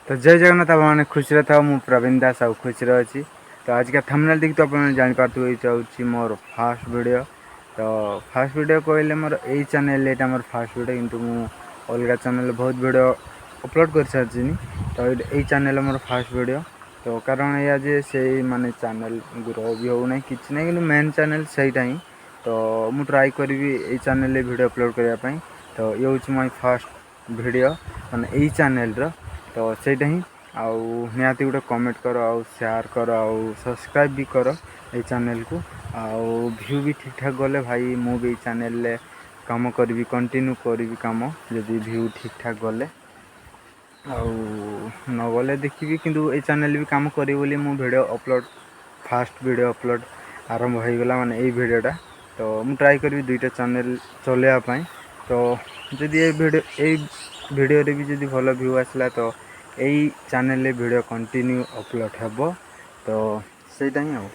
तो जय जगन्नाथ आपने खुशी था मु प्रवीण दास आ खुशी अच्छी। तो आज का थंबनेल देखी तो आप जापारे ये मोर फास्ट वीडियो। तो फास्ट वीडियो कहले मोर यही चैनल ये मोर फास्ट वीडियो किंतु मु अलग चैनल बहुत वीडियो अपलोड कर सारी। तो यही चैनल मोर फास्ट वीडियो। तो कारण या जे से माने चैनल ग्रो भी होना कि ना कि मेन चैनल से ही। तो मु ट्राई करी यही चैनल वीडियो अपलोड करने। तो ये हूँ मोर फास्ट वीडियो माने यही चैनल रो। तो सहीटा ही निहाती गोटे कमेंट कर आउ शेयर कर आउ सब्सक्राइब भी कर ये चैनल को। आउ व्यू भी ठीक ठाक गले भाई मु भी चैनल काम करी कंटिन्यू करी काम जदि व्यू ठीक ठाक गले आउ न गले देखी किंतु ये चैनल भी काम करी बोली मु video upload fast video upload आरंभ हो गला माने ये वीडियोटा। तो मु ट्राई करी दुईटा चैनल चलैया। तो जदि ये वीडियो रे भी जदि भल व्यू आसला तो यही चैनल वीडियो कंटिन्यू अपलोड हेबो। तो सहीटा ही।